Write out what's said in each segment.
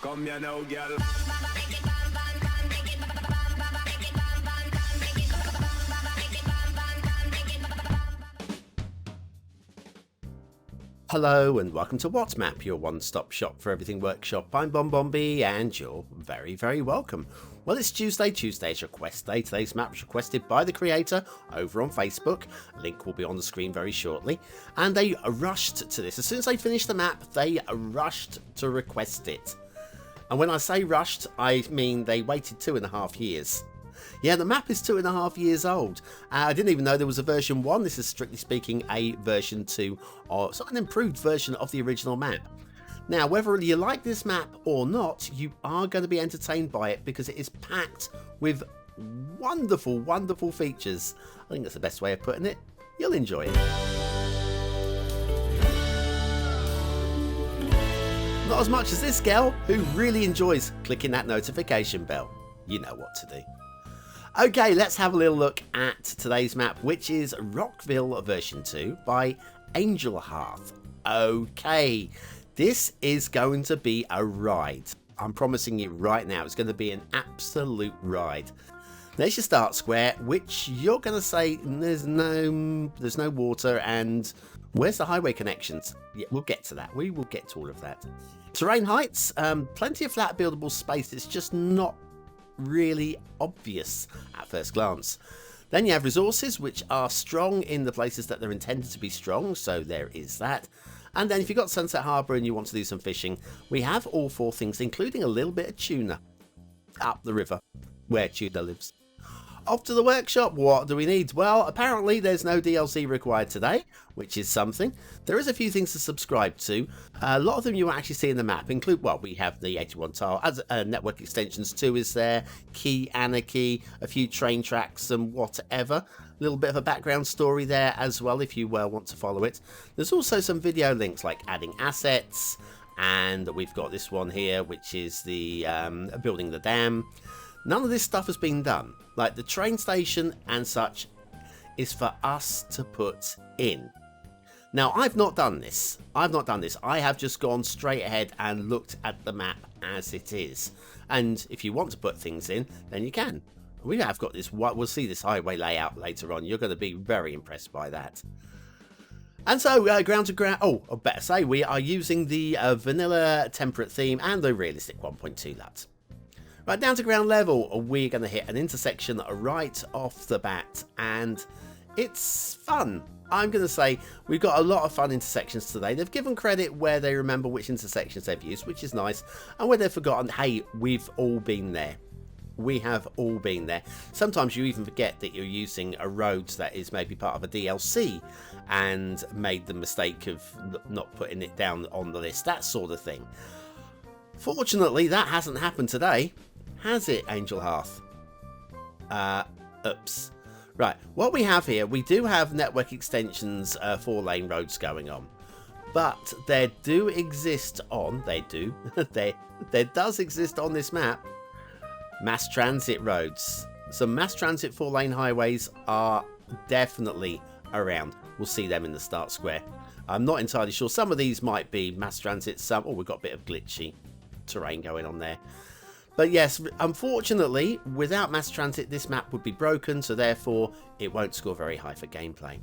Come here now, girl. Hello and welcome to What Map, your one-stop shop for everything workshop. I'm BonBonB and you're very, very welcome. Well, it's Tuesday. Tuesday's request day. Today's map was requested by the creator over on Facebook. A link will be on the screen very shortly. And they rushed to this. As soon as they finished the map, they rushed to request it. And when I say rushed, I mean they waited 2.5 years. Yeah, the map is 2.5 years old. I didn't even know there was a version 1. This is strictly speaking a version 2, or sort of an improved version of the original map. Now, whether you like this map or not, you are going to be entertained by it because it is packed with wonderful, wonderful features. I think that's the best way of putting it. You'll enjoy it. Not as much as this girl who really enjoys clicking that notification bell. You know what to do. Okay, let's have a little look at today's map, which is Rockville version 2 by Angelhearth. Okay, this is going to be a ride. I'm promising you right now, it's going to be an absolute ride. There's your start square, which you're going to say there's no water, and where's the highway connections? Yeah, we'll get to that. We will get to all of that. Terrain heights, plenty of flat buildable space. It's just not really obvious at first glance. Then you have resources, which are strong in the places that they're intended to be strong, so there is that. And then if you've got Sunset Harbour and you want to do some fishing, we have all 4 things, including a little bit of tuna up the river where tuna lives. Off to the workshop. What do we need? Well, apparently there's no DLC required today, which is something. There is a few things to subscribe to. A lot of them you won't actually see in the map include, well, we have the 81 tile, as network extensions 2 is there, Key Anarchy, a few train tracks and whatever. A little bit of a background story there as well if you want to follow it. There's also some video links like adding assets, and we've got this one here, which is the building the dam. None of this stuff has been done. Like the train station and such is for us to put in. Now, I've not done this. I have just gone straight ahead and looked at the map as it is. And if you want to put things in, then you can. We have got this. We'll see this highway layout later on. You're going to be very impressed by that. And so, ground to ground. Oh, I better say, we are using the vanilla temperate theme and the realistic 1.2 LUT. Right, down to ground level, we're going to hit an intersection right off the bat, and it's fun. I'm going to say we've got a lot of fun intersections today. They've given credit where they remember which intersections they've used, which is nice, and where they've forgotten, hey, we've all been there. We have all been there. Sometimes you even forget that you're using a road that is maybe part of a DLC and made the mistake of not putting it down on the list, that sort of thing. Fortunately, that hasn't happened today. Has it, Angelhearth? Oops. Right, what we have here, we do have network extensions, 4-lane roads going on. But there do exist on, there does exist on this map, mass transit roads. Some mass transit 4-lane highways are definitely around. We'll see them in the start square. I'm not entirely sure. Some of these might be mass transit, some, we've got a bit of glitchy terrain going on there. But yes, unfortunately, without mass transit, this map would be broken, so therefore it won't score very high for gameplay.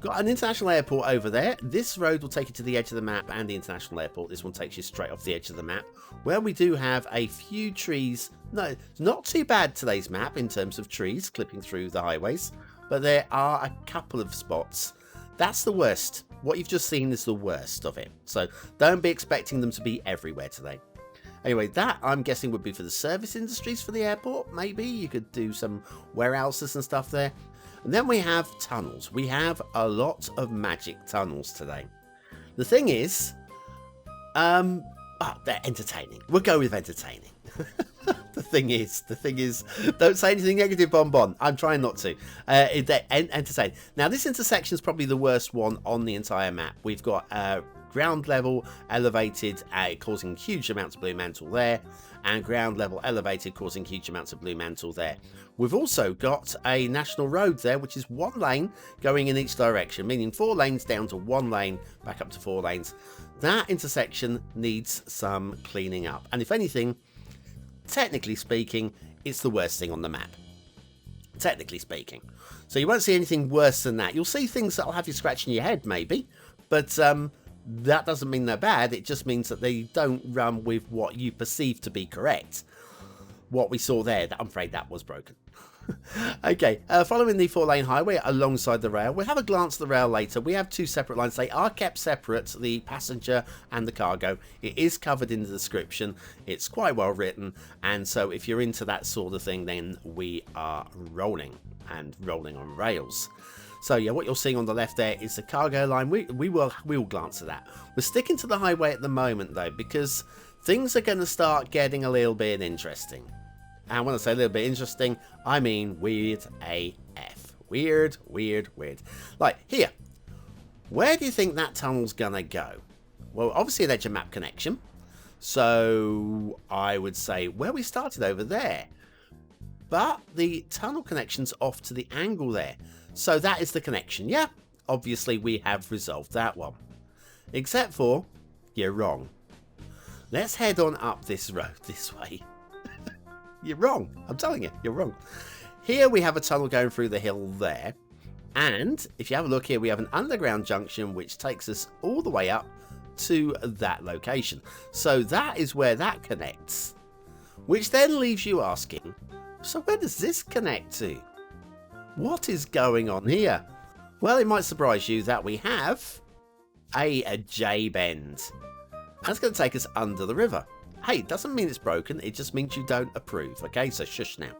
Got an international airport over there. This road will take you to the edge of the map and the international airport. This one takes you straight off the edge of the map, where we do have a few trees. No, not too bad today's map in terms of trees clipping through the highways, but there are a couple of spots. That's the worst. What you've just seen is the worst of it, so don't be expecting them to be everywhere today. Anyway, that I'm guessing would be for the service industries for the airport. Maybe you could do some warehouses and stuff there. And then we have tunnels. We have a lot of magic tunnels today. The thing is, they're entertaining. We'll go with entertaining. The thing is, don't say anything negative, BonBon. I'm trying not to. They're entertaining. Now, this intersection is probably the worst one on the entire map. We've got ground level elevated, causing huge amounts of blue mantle there, and ground level elevated, causing huge amounts of blue mantle there. We've also got a national road there, which is 1 lane going in each direction, meaning 4 lanes down to 1 lane, back up to 4 lanes. That intersection needs some cleaning up, and if anything, technically speaking, it's the worst thing on the map. Technically speaking. So you won't see anything worse than that. You'll see things that'll have you scratching your head, maybe, but that doesn't mean they're bad. It just means that they don't run with what you perceive to be correct. What we saw there, I'm afraid that was broken. Okay, following the 4-lane highway alongside the rail, we'll have a glance at the rail later. We have 2 separate lines. They are kept separate, the passenger and the cargo. It is covered in the description. It's quite well written, and so if you're into that sort of thing, then we are rolling, and rolling on rails. So yeah, what you're seeing on the left there is the cargo line. We will glance at that. We're sticking to the highway at the moment though, because things are going to start getting a little bit interesting. And when I say a little bit interesting, I mean weird AF. Weird, weird, weird. Like here, where do you think that tunnel's gonna go? Well, obviously there's your map connection. So I would say where we started over there. But the tunnel connection's off to the angle there. So that is the connection. Yeah, obviously we have resolved that one. Except for, you're wrong. Let's head on up this road this way. You're wrong. I'm telling you, you're wrong. Here we have a tunnel going through the hill there. And if you have a look here, we have an underground junction which takes us all the way up to that location. So that is where that connects. Which then leaves you asking, so where does this connect to? What is going on here? Well, it might surprise you that we have a J-bend. That's going to take us under the river. Hey, it doesn't mean it's broken, it just means you don't approve, okay? So shush now.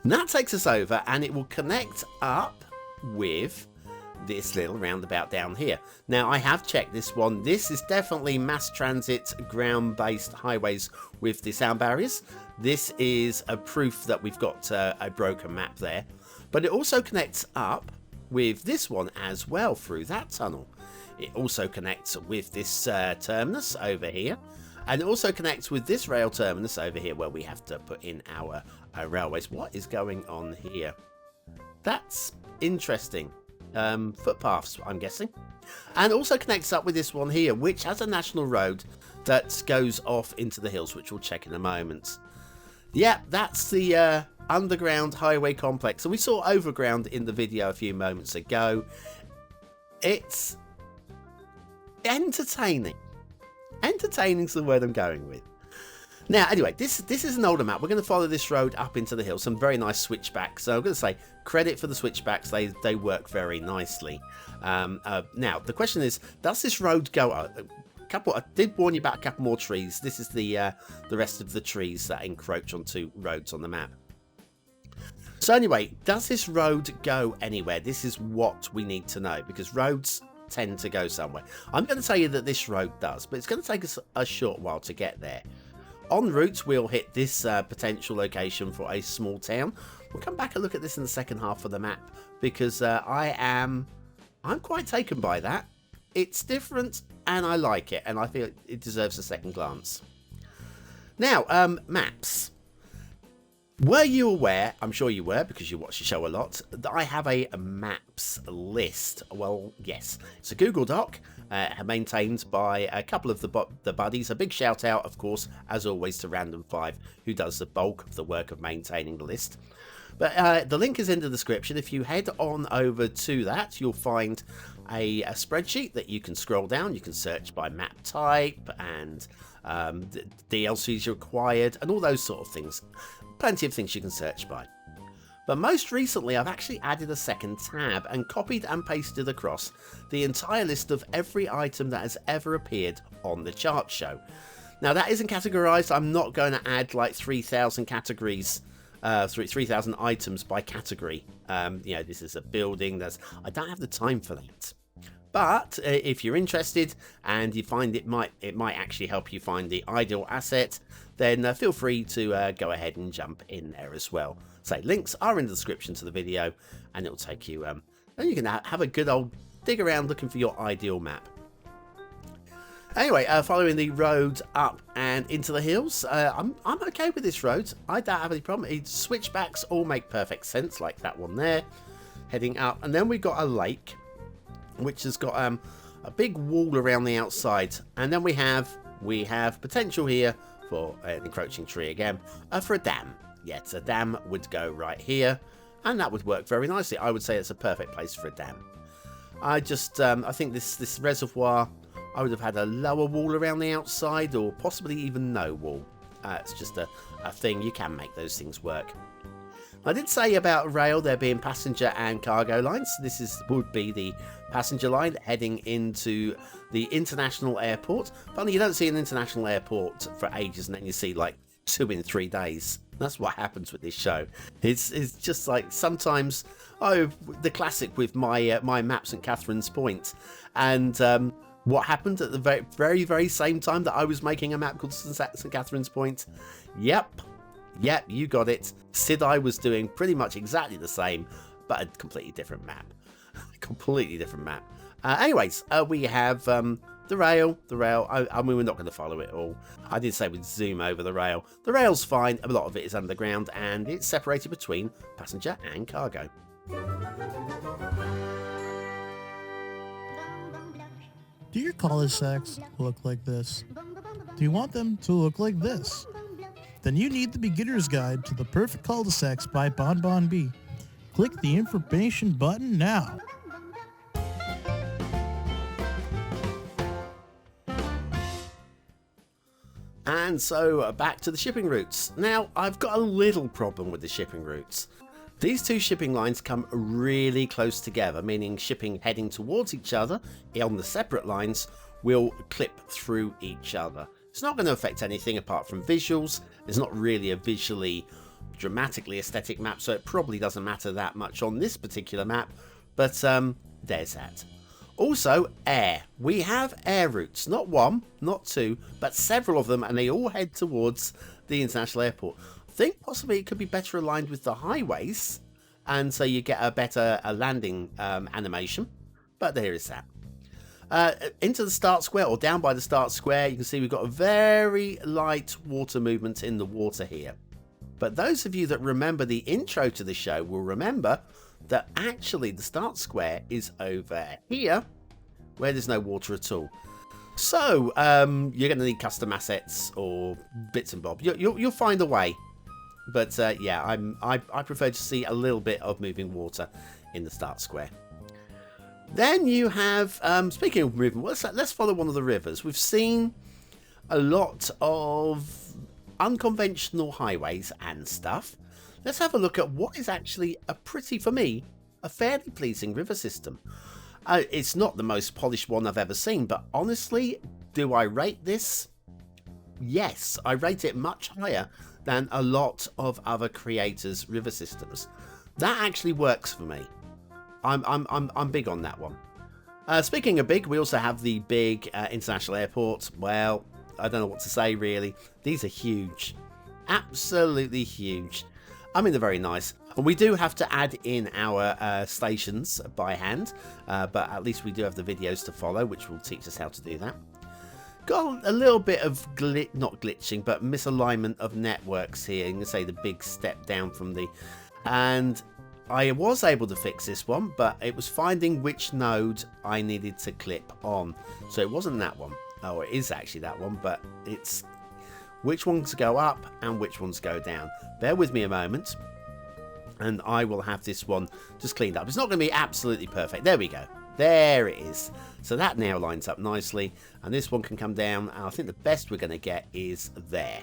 And that takes us over, and it will connect up with this little roundabout down here. Now, I have checked this one. This is definitely mass transit, ground-based highways with the sound barriers. This is a proof that we've got a broken map there. But it also connects up with this one as well through that tunnel. It also connects with this terminus over here. And it also connects with this rail terminus over here where we have to put in our railways. What is going on here? That's interesting. Footpaths, I'm guessing. And also connects up with this one here, which has a national road that goes off into the hills, which we'll check in a moment. Yeah, that's the underground highway complex. So we saw overground in the video a few moments ago. It's entertaining. Entertaining's the word I'm going with. Now, anyway, this is an older map. We're going to follow this road up into the hill. Some very nice switchbacks. So I'm going to say credit for the switchbacks. They work very nicely. Now, the question is, does this road go... I did warn you about a couple more trees. This is the rest of the trees that encroach onto roads on the map. So anyway, does this road go anywhere? This is what we need to know, because roads tend to go somewhere. I'm going to tell you that this road does, but it's going to take us a short while to get there. En route, we'll hit this potential location for a small town. We'll come back and look at this in the second half of the map, because I'm quite taken by that. It's different and I like it, and I feel it deserves a second glance. Now, maps. Were you aware, I'm sure you were because you watch the show a lot, that I have a maps list? Well, yes. It's a Google Doc maintained by a couple of the buddies. A big shout out, of course, as always, to Random5, who does the bulk of the work of maintaining the list. But the link is in the description. If you head on over to that, you'll find a spreadsheet that you can scroll down. You can search by map type and DLCs required and all those sort of things. Plenty of things you can search by. But most recently, I've actually added a second tab and copied and pasted across the entire list of every item that has ever appeared on the chart show. Now, that isn't categorized. I'm not going to add like 3,000 categories, 3,000 items by category. This is a building. I don't have the time for that. But if you're interested and you find it might actually help you find the ideal asset, then feel free to go ahead and jump in there as well. So links are in the description to the video, and it'll take you, and you can have a good old dig around looking for your ideal map. Anyway, following the road up and into the hills, I'm okay with this road. I don't have any problem. Switchbacks all make perfect sense, like that one there, heading up. And then we've got a lake, which has got a big wall around the outside. And then we have potential here for an encroaching tree again, for a dam. Yes, a dam would go right here, and that would work very nicely. I would say it's a perfect place for a dam. I think this reservoir, I would have had a lower wall around the outside, or possibly even no wall. It's just a thing. You can make those things work. I did say about rail there being passenger and cargo lines. This would be the passenger line heading into the international airport. Funny, you don't see an international airport for ages, and then you see like 2 in 3 days. That's what happens with this show. It's just like sometimes, the classic with my map St. Catherine's Point, and what happened at the very, very same time that I was making a map called St. Catherine's Point? Yep, you got it. Sidai was doing pretty much exactly the same, but a completely different map. Completely different map. Anyways, we have the rail. I mean, we're not going to follow it all. I did say we'd zoom over the rail. The rail's fine. A lot of it is underground, and it's separated between passenger and cargo. Do your cul-de-sacs look like this? Do you want them to look like this? Then you need the Beginner's Guide to the Perfect Cul-de-sacs by BonBonB. Click the information button now. And so back to the shipping routes. Now, I've got a little problem with the shipping routes. These two shipping lines come really close together, meaning shipping heading towards each other on the separate lines will clip through each other. It's not going to affect anything apart from visuals. It's not really a visually dramatically aesthetic map, so it probably doesn't matter that much on this particular map, but there's that. Also, air. We have air routes, not one, not two, but several of them, and they all head towards the international airport. I think possibly it could be better aligned with the highways, and so you get a better landing animation, but there is that. Into the start square, or down by the start square, you can see we've got a very light water movement in the water here. But those of you that remember the intro to the show will remember that actually the start square is over here, where there's no water at all. So you're going to need custom assets or bits and bobs. You'll find a way. But yeah, I prefer to see a little bit of moving water in the start square. Then you have, speaking of moving, let's follow one of the rivers. We've seen a lot of unconventional highways and stuff. Let's have a look at what is actually for me, a fairly pleasing river system. It's not the most polished one I've ever seen, but honestly, do I rate this? Yes, I rate it much higher than a lot of other creators' river systems. That actually works for me. I'm big on that one. Speaking of big, we also have the big international airport. Well, I don't know what to say really. These are huge, absolutely huge. I mean, they're very nice. And we do have to add in our stations by hand, but at least we do have the videos to follow, which will teach us how to do that. Got a little bit of not glitching, but misalignment of networks here. You can say the big step down from the, and I was able to fix this one, but it was finding which node I needed to clip on. So it wasn't that one. Oh, it is actually that one, but it's which ones go up and which ones go down. Bear with me a moment, and I will have this one just cleaned up. It's not going to be absolutely perfect. There we go. There it is. So that now lines up nicely, and this one can come down, and I think the best we're going to get is there.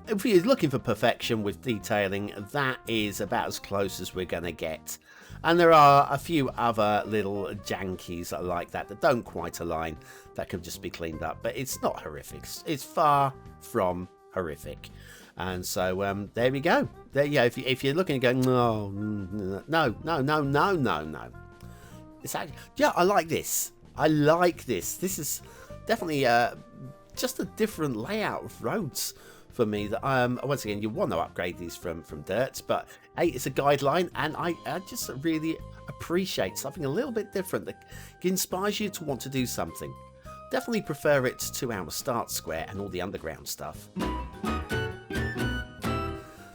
If you're looking for perfection with detailing, that is about as close as we're going to get. And there are a few other little jankies like that don't quite align, that could just be cleaned up, but it's not horrific. It's far from horrific. And so there we go. There, yeah, if you're looking and going, no. It's actually, yeah, I like this. I like this. This is definitely just a different layout of roads for me. That once again, you want to upgrade these from dirt, but hey, it's a guideline, and I just really appreciate something a little bit different that inspires you to want to do something. definitely prefer it to our start square and all the underground stuff.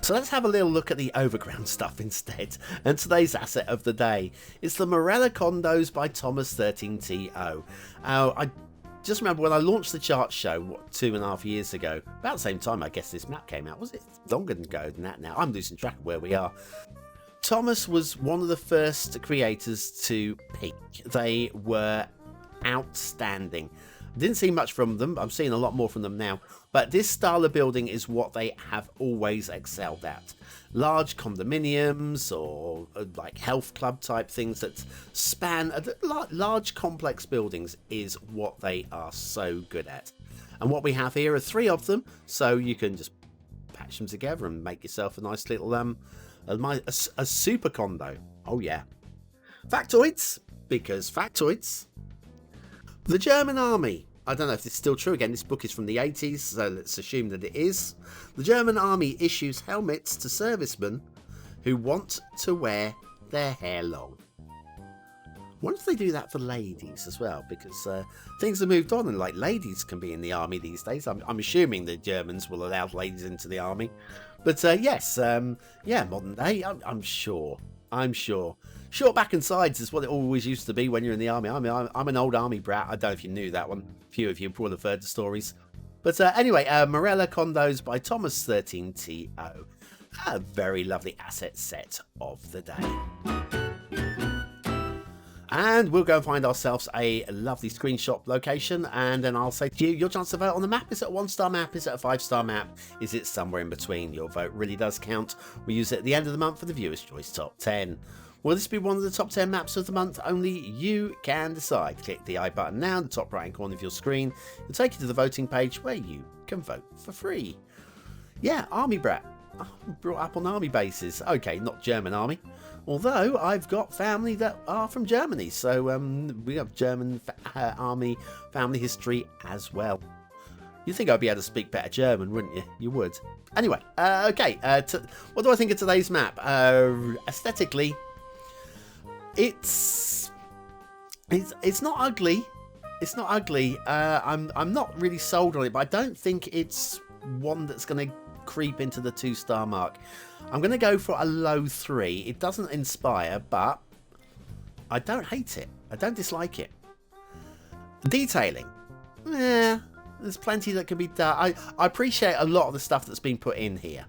So let's have a little look at the overground stuff instead, and today's asset of the day is the Marella Condos by Thomas13TO. I just remember when I launched the chart show, 2.5 years ago, about the same time I guess this map came out. Was it longer ago than that now? I'm losing track of where we are. Thomas was one of the first creators to peak. They were outstanding. Didn't see much from them. I'm seeing a lot more from them now. But this style of building is what they have always excelled at. Large condominiums or like health club type things that span large complex buildings is what they are so good at. And what we have here are 3 of them. So you can just patch them together and make yourself a nice little a super condo. Oh yeah. Factoids, because factoids. The German army. I don't know if this is still true. Again, this book is from the 80s, so let's assume that it is. The German army issues helmets to servicemen who want to wear their hair long. I wonder if they do that for ladies as well, because things have moved on and like ladies can be in the army these days. I'm assuming the Germans will allow ladies into the army. But yes, yeah, modern day, I'm sure. Short back and sides is what it always used to be when you're in the army. I'm an old army brat. I don't know if you knew that one. Few of you probably have heard the stories. But anyway, Marella Condos by Thomas13TO. A very lovely asset set of the day. And we'll go and find ourselves a lovely screenshot location, and then I'll say to you, your chance to vote on the map. Is it a 1-star map? Is it a 5-star map? Is it somewhere in between? Your vote really does count. We use it at the end of the month for the Viewer's Choice Top 10. Will this be one of the top 10 maps of the month? Only you can decide. Click the I button now in the top right hand corner of your screen. It'll take you to the voting page where you can vote for free. Yeah, Army Brat. Brought up on army bases. Okay, not German army. Although I've got family that are from Germany. So we have German army family history as well. You'd think I'd be able to speak better German, wouldn't you? You would. Anyway, okay. What do I think of today's map? Aesthetically, it's not ugly. It's not ugly. I'm not really sold on it, but I don't think it's one that's going to creep into the 2-star mark. I'm going to go for a low 3. It doesn't inspire, but I don't hate it. I don't dislike it. Detailing, there's plenty that can be done. I appreciate a lot of the stuff that's been put in here.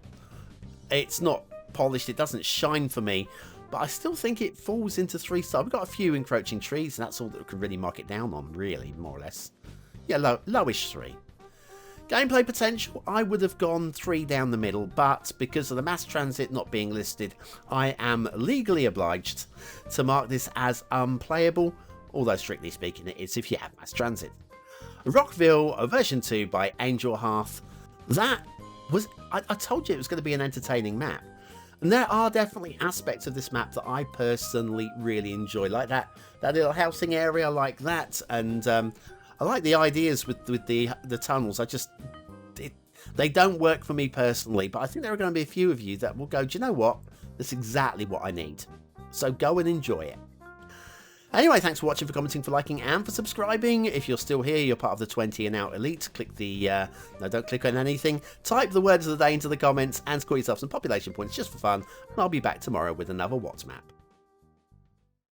It's not polished. It doesn't shine for me. But I still think it falls into 3-star. We've got a few encroaching trees, and that's all that we can really mark it down on, really, more or less. Yeah, lowish 3. Gameplay potential, I would have gone 3 down the middle, but because of the mass transit not being listed, I am legally obliged to mark this as unplayable, although strictly speaking it is if you have mass transit. Rockville version 2 by Angelhearth. That was, I told you it was going to be an entertaining map. And there are definitely aspects of this map that I personally really enjoy, like that little housing area like that, and I like the ideas with the tunnels. They don't work for me personally, but I think there are going to be a few of you that will go, do you know what? That's exactly what I need. So go and enjoy it. Anyway, thanks for watching, for commenting, for liking, and for subscribing. If you're still here, you're part of the 20 and out elite. Click the, no, don't click on anything. Type the words of the day into the comments and score yourself some population points just for fun. And I'll be back tomorrow with another What's Map.